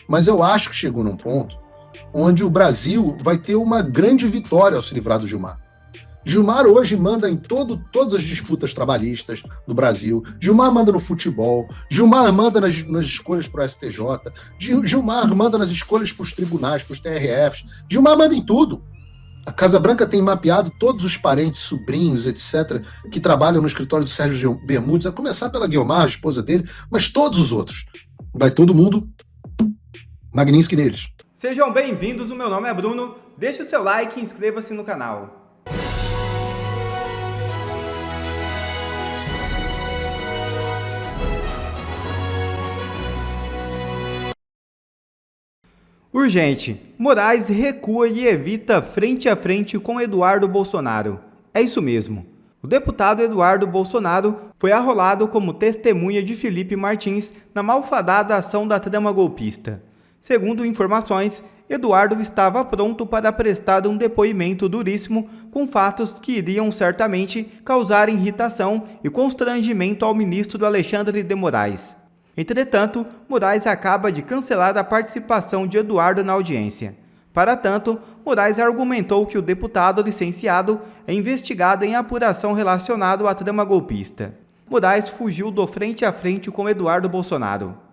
Mas eu acho que chegou num ponto onde o Brasil vai ter uma grande vitória ao se livrar do Gilmar. Gilmar hoje manda em todas as disputas trabalhistas do Brasil. Gilmar manda no futebol. Gilmar manda nas escolhas para o STJ. Gilmar manda nas escolhas para os tribunais, para os TRFs. Gilmar manda em tudo. A Casa Branca tem mapeado todos os parentes, sobrinhos, etc., que trabalham no escritório do Sérgio Bermudes, a começar pela Guiomar, a esposa dele, mas todos os outros. Vai todo mundo Magnitsky neles. Sejam bem-vindos, o meu nome é Bruno. Deixe o seu like e inscreva-se no canal. Urgente. Moraes recua e evita frente a frente com Eduardo Bolsonaro. É isso mesmo. O deputado Eduardo Bolsonaro foi arrolado como testemunha de Felipe Martins na malfadada ação da trama golpista. Segundo informações, Eduardo estava pronto para prestar um depoimento duríssimo com fatos que iriam certamente causar irritação e constrangimento ao ministro Alexandre de Moraes. Entretanto, Moraes acaba de cancelar a participação de Eduardo na audiência. Para tanto, Moraes argumentou que o deputado licenciado é investigado em apuração relacionada à trama golpista. Moraes fugiu do frente a frente com Eduardo Bolsonaro.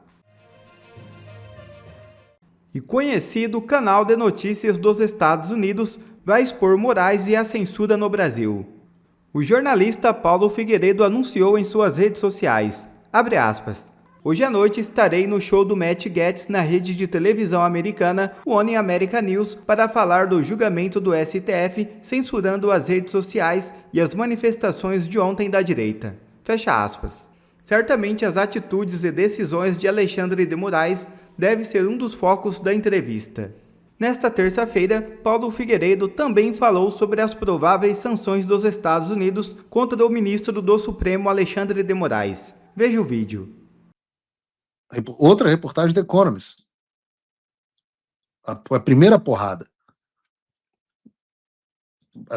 E conhecido canal de notícias dos Estados Unidos vai expor Moraes e a censura no Brasil. O jornalista Paulo Figueiredo anunciou em suas redes sociais, abre aspas, hoje à noite estarei no show do Matt Gaetz na rede de televisão americana One America News para falar do julgamento do STF censurando as redes sociais e as manifestações de ontem da direita. Fecha aspas. Certamente as atitudes e decisões de Alexandre de Moraes devem ser um dos focos da entrevista. Nesta terça-feira, Paulo Figueiredo também falou sobre as prováveis sanções dos Estados Unidos contra o ministro do Supremo Alexandre de Moraes. Veja o vídeo. Outra reportagem do Economist. A primeira porrada.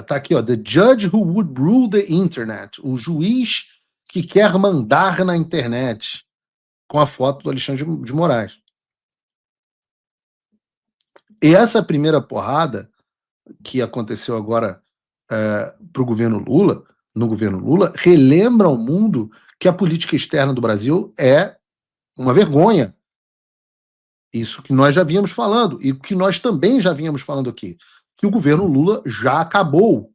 Tá aqui, ó. The judge who would rule the internet. O juiz que quer mandar na internet. Com a foto do Alexandre de Moraes. E essa primeira porrada que aconteceu agora pro governo Lula, no governo Lula, relembra ao mundo que a política externa do Brasil é uma vergonha. Isso que nós já vínhamos falando, e que nós também já vínhamos falando aqui, que o governo Lula já acabou.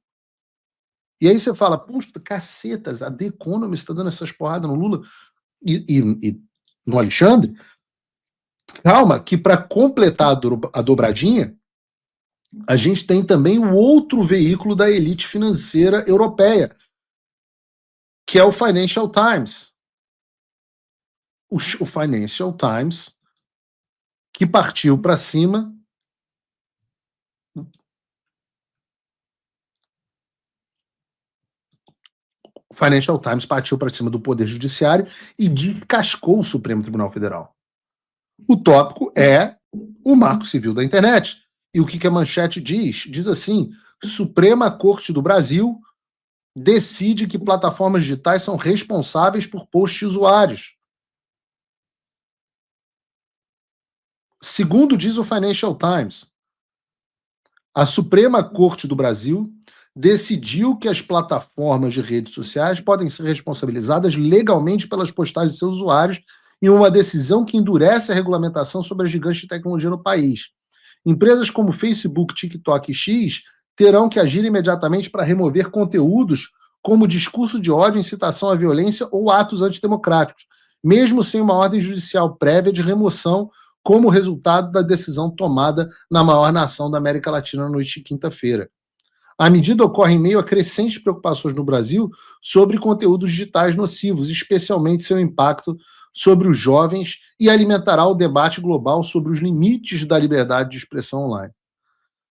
E aí você fala, puxa, cacetas, a The Economist está dando essas porradas no Lula e no Alexandre. Calma, que para completar a dobradinha, a gente tem também o outro veículo da elite financeira europeia, que é o Financial Times. O Financial Times, que partiu para cima o Financial Times partiu para cima do Poder Judiciário e descascou o Supremo Tribunal Federal. O tópico é o Marco Civil da Internet. E o que a manchete diz? Diz assim, Suprema Corte do Brasil decide que plataformas digitais são responsáveis por posts de usuários. Segundo diz o Financial Times, a Suprema Corte do Brasil decidiu que as plataformas de redes sociais podem ser responsabilizadas legalmente pelas postagens de seus usuários em uma decisão que endurece a regulamentação sobre as gigantes de tecnologia no país. Empresas como Facebook, TikTok e X terão que agir imediatamente para remover conteúdos como discurso de ódio, incitação à violência ou atos antidemocráticos, mesmo sem uma ordem judicial prévia de remoção, como resultado da decisão tomada na maior nação da América Latina na noite de quinta-feira. A medida ocorre em meio a crescentes preocupações no Brasil sobre conteúdos digitais nocivos, especialmente seu impacto sobre os jovens, e alimentará o debate global sobre os limites da liberdade de expressão online.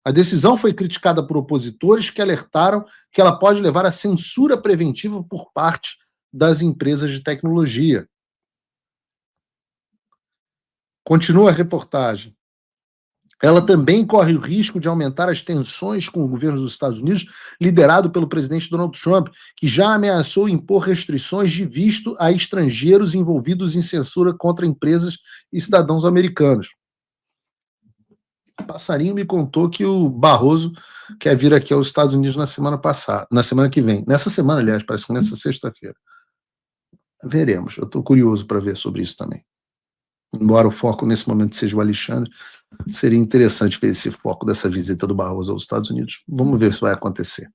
A decisão foi criticada por opositores que alertaram que ela pode levar à censura preventiva por parte das empresas de tecnologia. Continua a reportagem. Ela também corre o risco de aumentar as tensões com o governo dos Estados Unidos, liderado pelo presidente Donald Trump, que já ameaçou impor restrições de visto a estrangeiros envolvidos em censura contra empresas e cidadãos americanos. O passarinho me contou que o Barroso quer vir aqui aos Estados Unidos na semana que vem. Nessa semana, aliás, parece que nessa sexta-feira. Veremos. Eu estou curioso para ver sobre isso também. Embora o foco nesse momento seja o Alexandre, seria interessante ver esse foco dessa visita do Barroso aos Estados Unidos. Vamos ver se vai acontecer.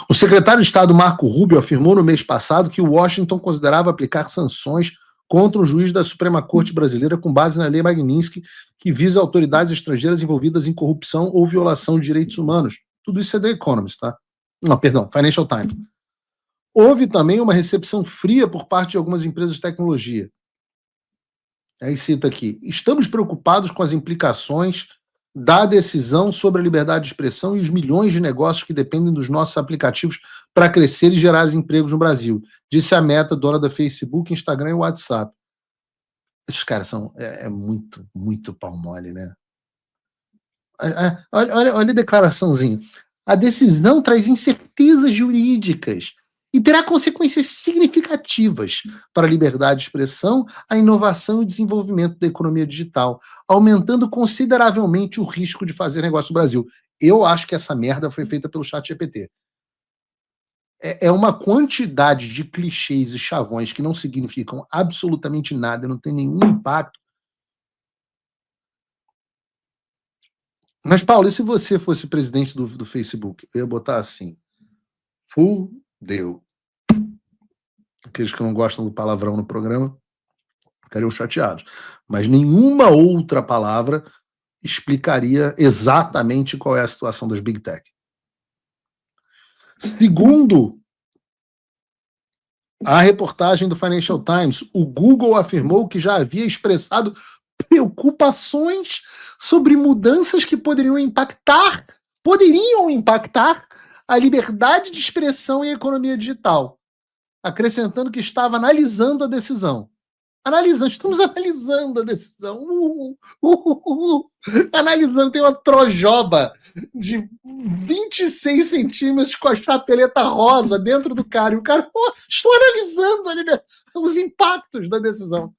O secretário de Estado Marco Rubio afirmou no mês passado que Washington considerava aplicar sanções contra um juiz da Suprema Corte Brasileira com base na Lei Magnitsky, que visa autoridades estrangeiras envolvidas em corrupção ou violação de direitos humanos. Tudo isso é The Economist, tá? Não, perdão, Financial Times. Houve também uma recepção fria por parte de algumas empresas de tecnologia. Aí cita aqui: estamos preocupados com as implicações da decisão sobre a liberdade de expressão e os milhões de negócios que dependem dos nossos aplicativos para crescer e gerar empregos no Brasil, disse a Meta, dona da Facebook, Instagram e WhatsApp. Esses caras são muito, muito pau mole, né? Olha a declaraçãozinha. A decisão traz incertezas jurídicas e terá consequências significativas para a liberdade de expressão, a inovação e o desenvolvimento da economia digital, aumentando consideravelmente o risco de fazer negócio no Brasil. Eu acho que essa merda foi feita pelo ChatGPT. É uma quantidade de clichês e chavões que não significam absolutamente nada, não tem nenhum impacto. Mas, Paulo, e se você fosse presidente do Facebook? Eu ia botar assim: fudeu. Aqueles que não gostam do palavrão no programa ficariam chateados. Mas nenhuma outra palavra explicaria exatamente qual é a situação das Big Tech. Segundo a reportagem do Financial Times, o Google afirmou que já havia expressado preocupações sobre mudanças que poderiam impactar a liberdade de expressão e a economia digital, acrescentando que estava analisando a decisão. Estamos analisando a decisão. Analisando, tem uma trojoba de 26 centímetros com a chapeleta rosa dentro do cara. E o cara, estou analisando os impactos da decisão.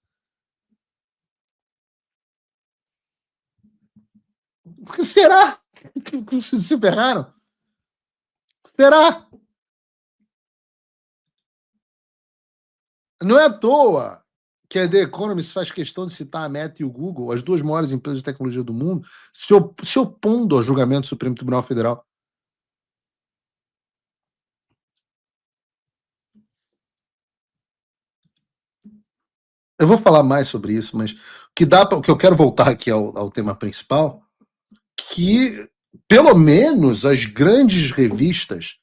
Será que se ferraram? Será? Não é à toa que a The Economist faz questão de citar a Meta e o Google, as duas maiores empresas de tecnologia do mundo, se opondo ao julgamento do Supremo Tribunal Federal. Eu vou falar mais sobre isso, mas o que eu quero voltar aqui ao tema principal, que pelo menos as grandes revistas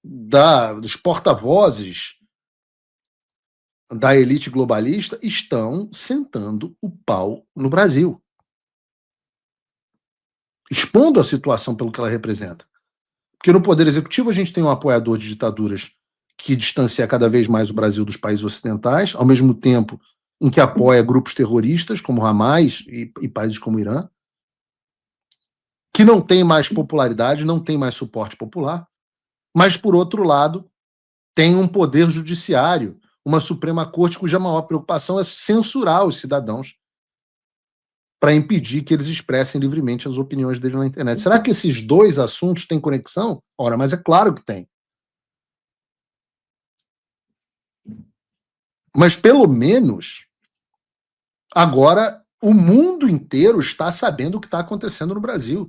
dos porta-vozes da elite globalista estão sentando o pau no Brasil, expondo a situação pelo que ela representa. Porque no Poder Executivo a gente tem um apoiador de ditaduras que distancia cada vez mais o Brasil dos países ocidentais, ao mesmo tempo em que apoia grupos terroristas como Hamas e países como o Irã, que não tem mais popularidade, não tem mais suporte popular, mas, por outro lado, tem um poder judiciário, uma Suprema Corte cuja maior preocupação é censurar os cidadãos para impedir que eles expressem livremente as opiniões deles na internet. Será que esses dois assuntos têm conexão? Ora, mas é claro que tem. Mas, pelo menos, agora o mundo inteiro está sabendo o que está acontecendo no Brasil.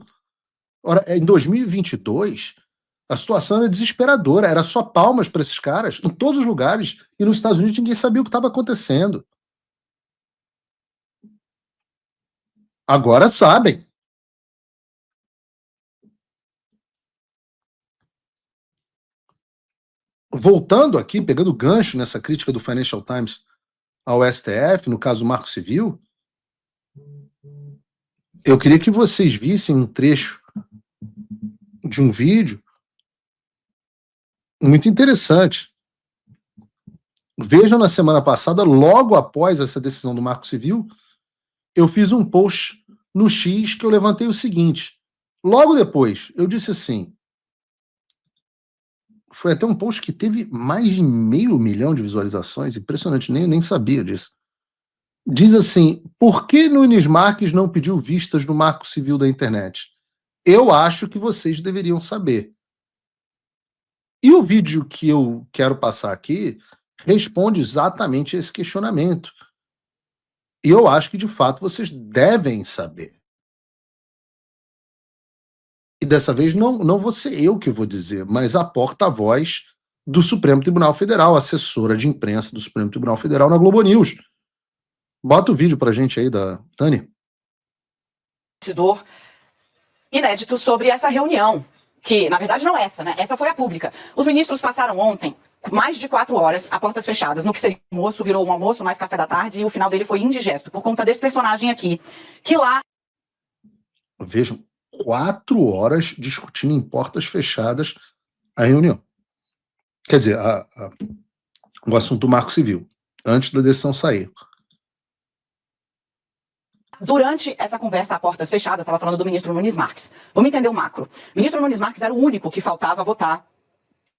Ora, em 2022, a situação era desesperadora, era só palmas para esses caras, em todos os lugares, e nos Estados Unidos ninguém sabia o que estava acontecendo. Agora sabem. Voltando aqui, pegando gancho nessa crítica do Financial Times ao STF, no caso Marco Civil, eu queria que vocês vissem um trecho de um vídeo muito interessante. Vejam, na semana passada, logo após essa decisão do Marco Civil, eu fiz um post no X que eu levantei o seguinte. Logo depois, eu disse assim, foi até um post que teve mais de 500 mil de visualizações, impressionante, nem sabia disso. Diz assim, por que Nunes Marques não pediu vistas no Marco Civil da internet? Eu acho que vocês deveriam saber. E o vídeo que eu quero passar aqui responde exatamente esse questionamento. E eu acho que, de fato, vocês devem saber. E dessa vez não vou ser eu que vou dizer, mas a porta-voz do Supremo Tribunal Federal, assessora de imprensa do Supremo Tribunal Federal na Globo News. Bota o vídeo pra gente aí da Tânia. Inédito sobre essa reunião, que na verdade não é essa, né? Essa foi a pública. Os ministros passaram ontem mais de 4 horas a portas fechadas, no que seria almoço, virou um almoço mais café da tarde, e o final dele foi indigesto, por conta desse personagem aqui, que lá... Vejam, 4 horas discutindo em portas fechadas a reunião. Quer dizer, o assunto do Marco Civil, antes da decisão sair. Durante essa conversa a portas fechadas, estava falando do ministro Nunes Marques. Vamos entender o macro. O ministro Nunes Marques era o único que faltava votar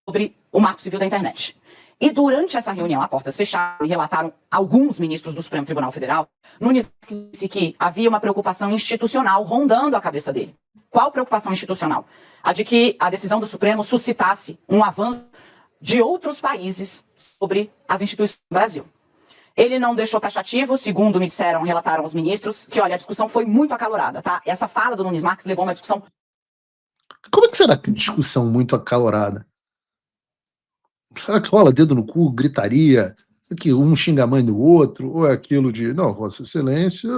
sobre o Marco Civil da internet. E durante essa reunião a portas fechadas, relataram alguns ministros do Supremo Tribunal Federal, Nunes Marques disse que havia uma preocupação institucional rondando a cabeça dele. Qual preocupação institucional? A de que a decisão do Supremo suscitasse um avanço de outros países sobre as instituições do Brasil. Ele não deixou taxativo, segundo me disseram, relataram os ministros, que, olha, a discussão foi muito acalorada, tá? Essa fala do Nunes Marques levou uma discussão... Como é que será que discussão muito acalorada? Será que rola dedo no cu, gritaria, que um xinga a mãe do outro, ou é aquilo de, não, Vossa Excelência,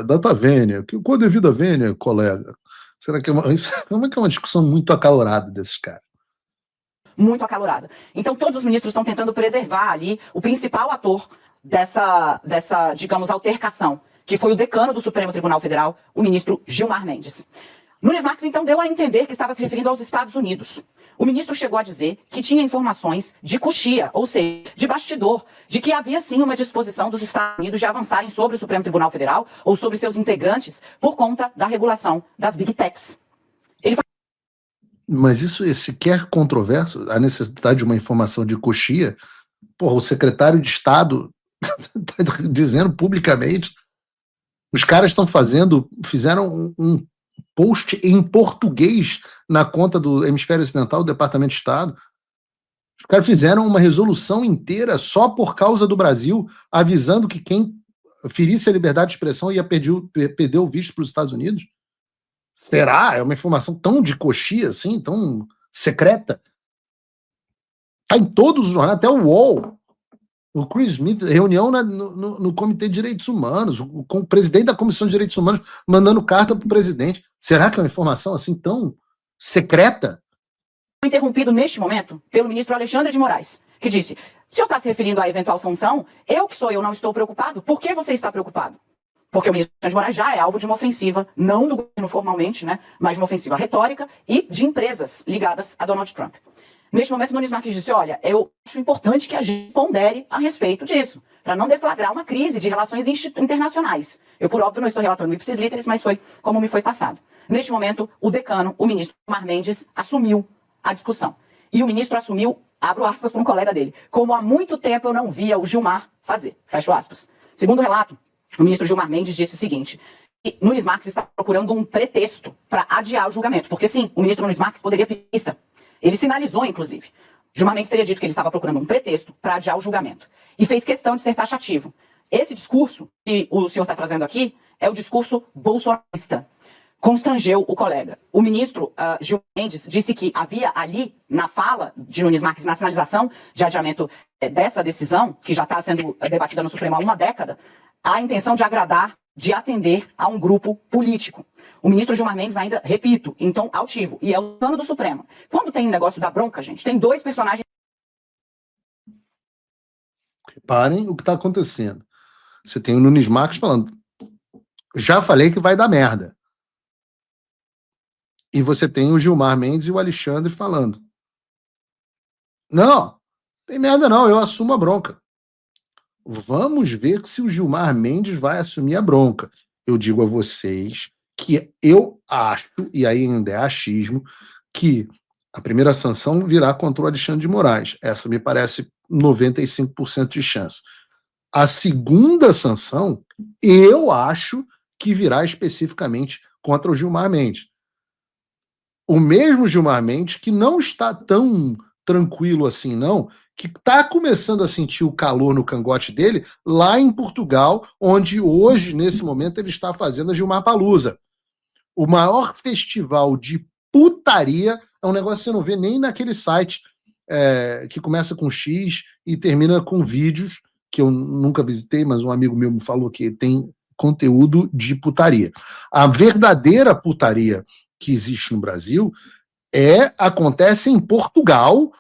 data vênia, com a devida vênia, colega? Será que como é que é uma discussão muito acalorada desses caras? Muito acalorada. Então, todos os ministros estão tentando preservar ali o principal ator dessa, digamos, altercação, que foi o decano do Supremo Tribunal Federal, o ministro Gilmar Mendes. Nunes Marques, então, deu a entender que estava se referindo aos Estados Unidos. O ministro chegou a dizer que tinha informações de coxia, ou seja, de bastidor, de que havia sim uma disposição dos Estados Unidos de avançarem sobre o Supremo Tribunal Federal ou sobre seus integrantes por conta da regulação das Big Techs. Mas isso é sequer controverso, a necessidade de uma informação de coxia. Porra, o secretário de Estado está dizendo publicamente, os caras fizeram um post em português na conta do Hemisfério Ocidental, do Departamento de Estado. Os caras fizeram uma resolução inteira só por causa do Brasil, avisando que quem ferisse a liberdade de expressão ia perder o visto para os Estados Unidos. Será? É uma informação tão de coxia, assim, tão secreta? Está em todos os jornais, até o UOL. O Chris Smith, reunião no Comitê de Direitos Humanos, com o presidente da Comissão de Direitos Humanos mandando carta para o presidente. Será que é uma informação assim tão secreta? Interrompido neste momento pelo ministro Alexandre de Moraes, que disse, o senhor está se referindo à eventual sanção? Eu não estou preocupado. Por que você está preocupado? Porque o ministro Alexandre de Moraes já é alvo de uma ofensiva, não do governo formalmente, né, mas de uma ofensiva retórica e de empresas ligadas a Donald Trump. Neste momento, Nunes Marques disse, olha, eu acho importante que a gente pondere a respeito disso, para não deflagrar uma crise de relações internacionais. Eu, por óbvio, não estou relatando ipsis literis, mas foi como me foi passado. Neste momento, o decano, o ministro Gilmar Mendes, assumiu a discussão. E o ministro assumiu, abro aspas para um colega dele, como há muito tempo eu não via o Gilmar fazer, fecho aspas. Segundo o relato, o ministro Gilmar Mendes disse o seguinte, que Nunes Marques está procurando um pretexto para adiar o julgamento, porque sim, o ministro Nunes Marques poderia pedir vista. Ele sinalizou, inclusive. Gilmar Mendes teria dito que ele estava procurando um pretexto para adiar o julgamento. E fez questão de ser taxativo. Esse discurso que o senhor está trazendo aqui é o discurso bolsonarista. Constrangeu o colega. O ministro Gilmar Mendes disse que havia ali, na fala de Nunes Marques, na sinalização de adiamento dessa decisão, que já está sendo debatida no Supremo há uma década, a intenção de agradar, de atender a um grupo político. O ministro Gilmar Mendes ainda, repito, em tom altivo, e é o dono do Supremo. Quando tem negócio da bronca, gente, tem dois personagens... Reparem o que está acontecendo. Você tem o Nunes Marques falando, já falei que vai dar merda. E você tem o Gilmar Mendes e o Alexandre falando, não, tem merda não, eu assumo a bronca. Vamos ver se o Gilmar Mendes vai assumir a bronca. Eu digo a vocês que eu acho, e aí ainda é achismo, que a primeira sanção virá contra o Alexandre de Moraes. Essa me parece 95% de chance. A segunda sanção, eu acho que virá especificamente contra o Gilmar Mendes. O mesmo Gilmar Mendes que não está tão tranquilo assim, não, que está começando a sentir o calor no cangote dele lá em Portugal, onde hoje, nesse momento, ele está fazendo a Gilmar Palusa. O maior festival de putaria é um negócio que você não vê nem naquele site que começa com X e termina com vídeos, que eu nunca visitei, mas um amigo meu me falou que tem conteúdo de putaria. A verdadeira putaria que existe no Brasil acontece em Portugal,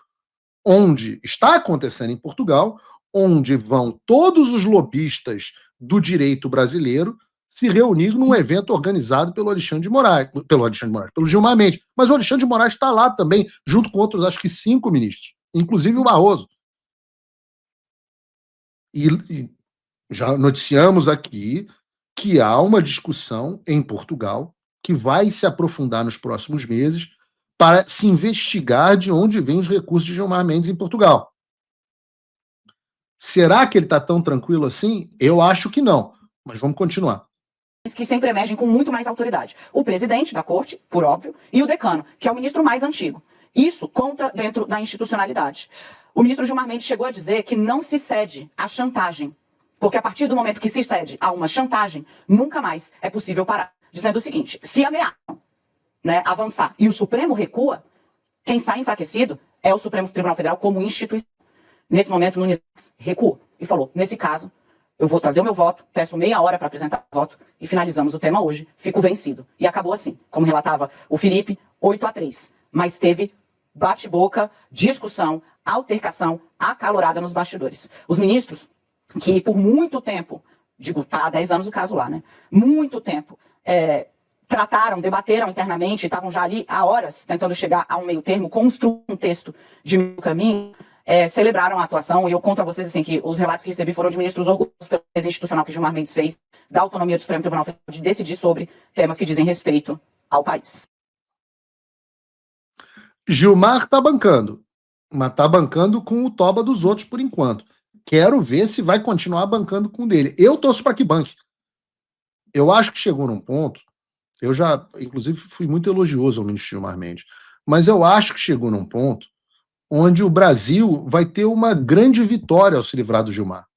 onde está acontecendo em Portugal, onde vão todos os lobistas do direito brasileiro se reunir num evento organizado pelo Gilmar Mendes. Mas o Alexandre de Moraes está lá também, junto com outros, acho que 5 ministros, inclusive o Barroso. E já noticiamos aqui que há uma discussão em Portugal que vai se aprofundar nos próximos meses para se investigar de onde vêm os recursos de Gilmar Mendes em Portugal. Será que ele está tão tranquilo assim? Eu acho que não, mas vamos continuar. Que sempre emergem com muito mais autoridade. O presidente da corte, por óbvio, e o decano, que é o ministro mais antigo. Isso conta dentro da institucionalidade. O ministro Gilmar Mendes chegou a dizer que não se cede à chantagem, porque a partir do momento que se cede a uma chantagem, nunca mais é possível parar. Dizendo o seguinte, se ameaçam, né, avançar e o Supremo recua, quem sai enfraquecido é o Supremo Tribunal Federal como instituição. Nesse momento, Nunes recuou e falou, nesse caso, eu vou trazer o meu voto, peço meia hora para apresentar o voto e finalizamos o tema hoje. Fico vencido. E acabou assim, como relatava o Felipe, 8-3. Mas teve bate-boca, discussão, altercação acalorada nos bastidores. Os ministros, que por muito tempo, digo, tá há 10 anos o caso lá, né? Muito tempo, trataram, debateram internamente, estavam já ali há horas tentando chegar a um meio termo, construir um texto de meio caminho, celebraram a atuação, e eu conto a vocês assim, que os relatos que recebi foram de ministros orgulhosos pela defesa institucional que Gilmar Mendes fez, da autonomia do Supremo Tribunal Federal de decidir sobre temas que dizem respeito ao país. Gilmar está bancando, mas está bancando com o toba dos outros por enquanto. Quero ver se vai continuar bancando com o dele. Eu torço para que banque. Eu acho que chegou num ponto, eu já, inclusive, fui muito elogioso ao ministro Gilmar Mendes, mas eu acho que chegou num ponto onde o Brasil vai ter uma grande vitória ao se livrar do Gilmar.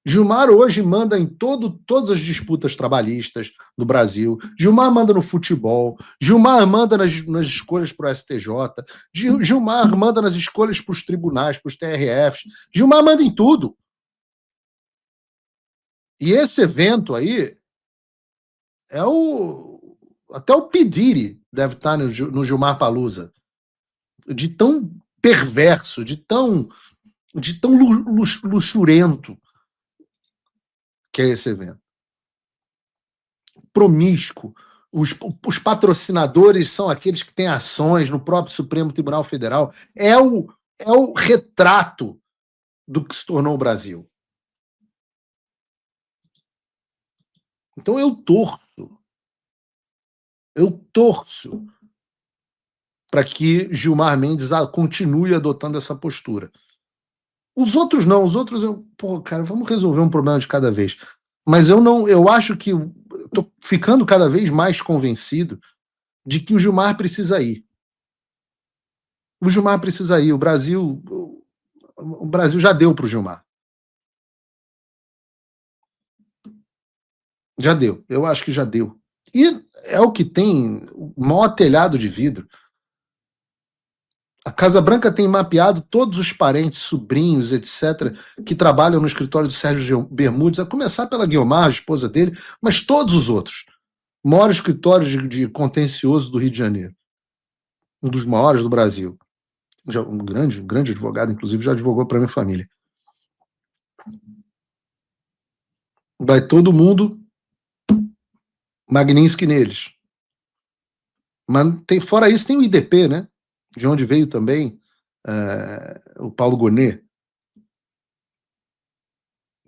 Gilmar hoje manda em todas as disputas trabalhistas do Brasil. Gilmar manda no futebol. Gilmar manda nas escolhas para o STJ. Gilmar manda nas escolhas para os tribunais, para os TRFs. Gilmar manda em tudo. E esse evento aí até o Pediri deve estar no Gilmar Palusa. De tão perverso, de tão luxurento que é esse evento. Promíscuo. Os patrocinadores são aqueles que têm ações no próprio Supremo Tribunal Federal. É o retrato do que se tornou o Brasil. Então eu torço para que Gilmar Mendes continue adotando essa postura. Os outros não, cara, vamos resolver um problema de cada vez. Mas eu acho que estou ficando cada vez mais convencido de que o Gilmar precisa ir. O Gilmar precisa ir. O Brasil já deu para o Gilmar. Já deu. Eu acho que já deu. E é o que tem o maior telhado de vidro. A Casa Branca tem mapeado todos os parentes, sobrinhos, etc., que trabalham no escritório do Sérgio Bermudes, a começar pela Guiomar, a esposa dele, mas todos os outros. O maior escritório de contencioso do Rio de Janeiro. Um dos maiores do Brasil. Um grande advogado, inclusive, já advogou para minha família. Vai todo mundo Magnitsky neles. Mas fora isso, tem o IDP, né? De onde veio também o Paulo Gonet.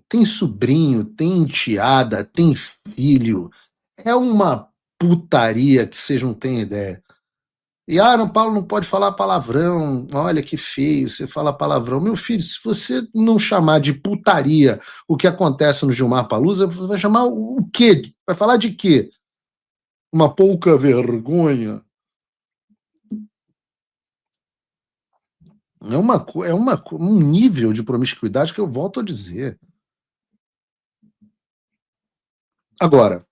Tem sobrinho, tem enteada, tem filho. É uma putaria que vocês não têm ideia. E, não, Paulo não pode falar palavrão, olha que feio, você fala palavrão. Meu filho, se você não chamar de putaria o que acontece no Gilmar Palusa, você vai chamar o quê? Vai falar de quê? Uma pouca vergonha. Um nível de promiscuidade que eu volto a dizer. Agora,